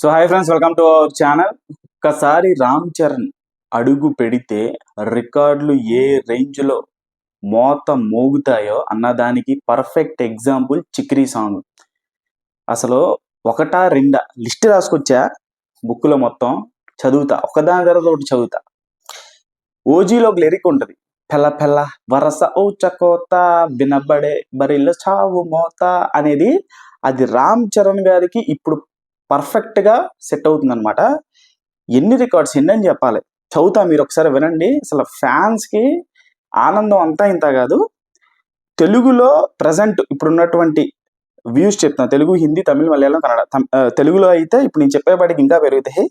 So hi friends, welcome to our channel. ఒక్కసారి రామ్ చరణ్ అడుగు పెడితే రికార్డులు ఏ రేంజ్లో మోత మోగుతాయో అన్నదానికి పర్ఫెక్ట్ ఎగ్జాంపుల్ చిక్రీ సాంగ్. అసలు ఒకటా రెండా లిస్ట్ రాసుకొచ్చా, బుక్లో మొత్తం చదువుతా, ఒకదాని తర్వాత ఒకటి చదువుతా. ఓజీలో ఒక లిరిక్ ఉంటుంది, పెళ్ళ పెళ్ళ వరస ఓ చకోత వినబడే బరిలో చావు మోత అనేది. అది రామ్ చరణ్ గారికి ఇప్పుడు పర్ఫెక్ట్గా సెట్ అవుతుంది అనమాట. ఎన్ని రికార్డ్స్ ఎన్ని అని చెప్పాలి, చదువుతా, మీరు ఒకసారి వినండి. అసలు ఫ్యాన్స్కి ఆనందం అంతా ఇంత కాదు. తెలుగులో ప్రజెంట్ ఇప్పుడున్నటువంటి వ్యూస్ చెప్తాను, తెలుగు, హిందీ, తమిళ్, మలయాళం, కన్నడ. తెలుగులో అయితే ఇప్పుడు నేను చెప్పేపాటికి ఇంకా పెరుగుతాయి,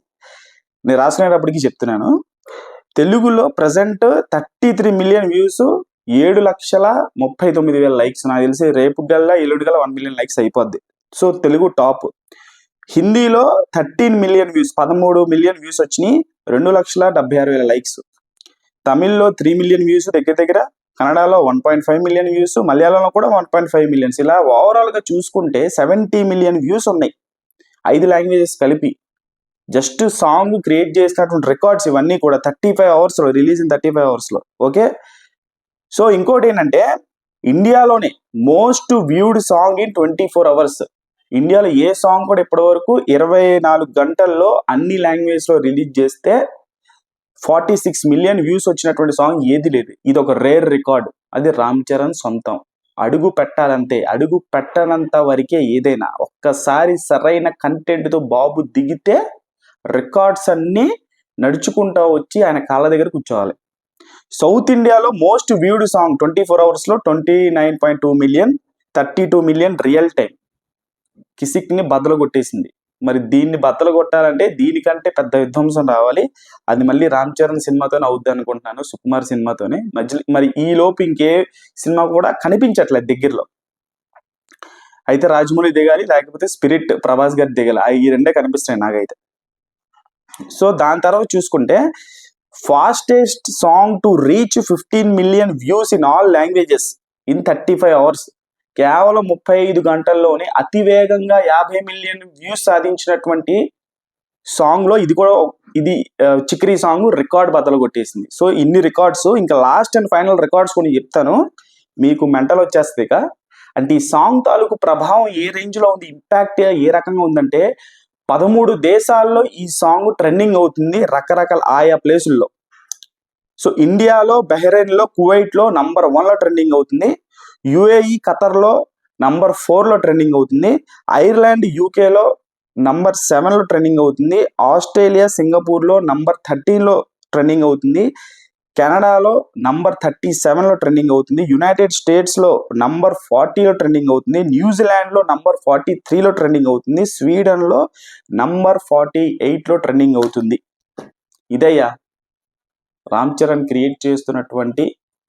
నేను రాసుకునేటప్పటికి చెప్తున్నాను. తెలుగులో ప్రజెంట్ 33 మిలియన్ వ్యూస్, 7,39,000 లైక్స్. నాకు తెలిసి రేపు గల్లా ఎల్లుడి గల్లా 1 మిలియన్ లైక్స్ అయిపోద్ది. So Telugu top. హిందీలో 13 మిలియన్ వ్యూస్, 13 మిలియన్ వ్యూస్ వచ్చినాయి, 2,76,000 లైక్స్. తమిళ్లో 3 మిలియన్ వ్యూస్ దగ్గర దగ్గర, కన్నడలో 1.5 మిలియన్ వ్యూస్, మలయాళంలో కూడా 1.5 మిలియన్స్. ఇలా ఓవరాల్గా చూసుకుంటే 70 మిలియన్ వ్యూస్ ఉన్నాయి 5 లాంగ్వేజెస్ కలిపి. జస్ట్ సాంగ్ క్రియేట్ చేసినటువంటి రికార్డ్స్ ఇవన్నీ కూడా 35 అవర్స్లో రిలీజ్ ఇన్ 35 అవర్స్లో. ఓకే, సో ఇంకోటి ఏంటంటే ఇండియాలోనే most viewed song in 24 hours. ఇండియాలో ఏ సాంగ్ కూడా ఇప్పటి వరకు 24 గంటల్లో అన్ని లాంగ్వేజ్లో రిలీజ్ చేస్తే 46 మిలియన్ వ్యూస్ వచ్చినటువంటి సాంగ్ ఏది లేదు. ఇది ఒక రేర్ రికార్డు. అది రామ్ చరణ్ సొంతం. అడుగు పెట్టాలంతే, అడుగు పెట్టనంత వరకే ఏదైనా. ఒక్కసారి సరైన కంటెంట్తో బాబు దిగితే రికార్డ్స్ అన్నీ నడుచుకుంటూ వచ్చి ఆయన కాళ్ళ దగ్గర కూర్చోవాలి. సౌత్ ఇండియాలో మోస్ట్ వ్యూడ్ సాంగ్ 24 అవర్స్లో 29.2 మిలియన్, 32 మిలియన్ రియల్ టైం. కిసిక్ని బద్దలు కొట్టేసింది. మరి దీన్ని బద్దలు కొట్టాలంటే దీనికంటే పెద్ద విధ్వంసం రావాలి. అది మళ్ళీ రామ్ చరణ్ సినిమాతోనే అవుద్ది అనుకుంటున్నాను, సుకుమార్ సినిమాతోనే. మరి ఈ లోపు ఇంకే సినిమా కూడా కనిపించట్లేదు దగ్గరలో. అయితే రాజమౌళి దిగాలి, లేకపోతే స్పిరిట్ ప్రభాస్ గారి దిగాలి. ఈ రెండే కనిపిస్తున్నాయి నాకైతే. సో దాని తర్వాత చూసుకుంటే fastest song to reach 15 million views in all languages in 35 hours. కేవలం 35 గంటల్లోనే అతివేగంగా 50 మిలియన్ వ్యూస్ సాధించినటువంటి సాంగ్లో ఇది చిక్రీ సాంగ్ రికార్డ్ బద్దలు కొట్టేసింది. సో ఇన్ని రికార్డ్స్, ఇంకా లాస్ట్ అండ్ ఫైనల్ రికార్డ్స్ కొన్ని చెప్తాను, మీకు మెంటల్ వచ్చేస్తుంది ఇక. అంటే ఈ సాంగ్ తాలూకు ప్రభావం ఏ రేంజ్లో ఉంది, ఇంపాక్ట్ ఏ రకంగా ఉందంటే 13 దేశాల్లో ఈ సాంగ్ ట్రెండింగ్ అవుతుంది, రకరకాల ఆయా ప్లేసుల్లో. సో ఇండియాలో, బహ్రెయిన్లో, కువైట్లో నంబర్ 1లో ట్రెండింగ్ అవుతుంది. యుఏఈ, ఖతర్లో నంబర్ 4లో ట్రెండింగ్ అవుతుంది. ఐర్లాండ్, యూకేలో నంబర్ 7లో ట్రెండింగ్ అవుతుంది. ఆస్ట్రేలియా, సింగపూర్లో నంబర్ 13లో ట్రెండింగ్ అవుతుంది. కెనడాలో నంబర్ 37లో ట్రెండింగ్ అవుతుంది. యునైటెడ్ స్టేట్స్లో నంబర్ 40లో ట్రెండింగ్ అవుతుంది. న్యూజిలాండ్లో నంబర్ 43లో ట్రెండింగ్ అవుతుంది. స్వీడన్లో నంబర్ 48లో ట్రెండింగ్ అవుతుంది. ఇదయ్యా రామ్ చరణ్ క్రియేట్ చేస్తున్నటువంటి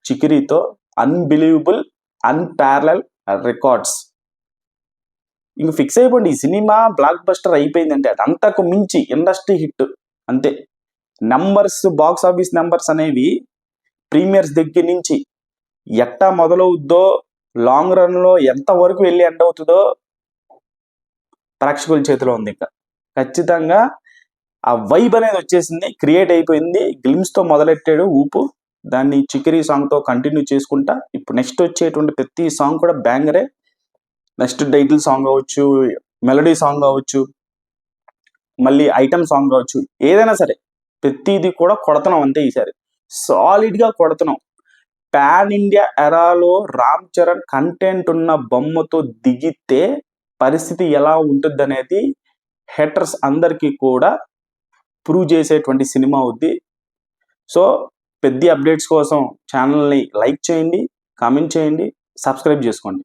చికిరీతో అన్బిలీవబుల్, అన్పారలల్ రికార్డ్స్. ఇంక ఫిక్స్ అయిపోండి, ఈ సినిమా బ్లాక్ బస్టర్ అయిపోయిందంటే అది అంతకు మించి ఇండస్ట్రీ హిట్ అంతే. నంబర్స్, బాక్స్ ఆఫీస్ నెంబర్స్ అనేవి ప్రీమియర్స్ దగ్గర నుంచి ఎట్టా మొదలవుద్దో, లాంగ్ రన్లో ఎంతవరకు వెళ్ళి ఎండ్ అవుతుందో ప్రేక్షకుల చేతిలో ఉంది. ఇంకా ఖచ్చితంగా ఆ వైబ్ అనేది వచ్చేసింది, క్రియేట్ అయిపోయింది. గ్లిమ్స్తో మొదలెట్టాడు ఊపు, దాన్ని చికిరీ సాంగ్తో కంటిన్యూ చేసుకుంటా. ఇప్పుడు నెక్స్ట్ వచ్చేటువంటి ప్రతి సాంగ్ కూడా బ్యాంగరే. నెక్స్ట్ టైటిల్ సాంగ్ కావచ్చు, మెలడీ సాంగ్ కావచ్చు, మళ్ళీ ఐటమ్ సాంగ్ కావచ్చు, ఏదైనా సరే ప్రతిదీ కూడా కొడుతున్నాం అంతే. ఈసారి సాలిడ్గా కొడుతున్నాం. పాన్ ఇండియా ఎరాలో రామ్ చరణ్ కంటెంట్ ఉన్న బొమ్మతో దిగితే పరిస్థితి ఎలా ఉంటుంది అనేది హేటర్స్ అందరికీ కూడా ప్రూవ్ చేసేటువంటి సినిమా అవుద్ది. సో పెద్ద అప్డేట్స్ కోసం ఛానల్ని లైక్ చేయండి, కామెంట్ చేయండి, సబ్స్క్రైబ్ చేసుకోండి.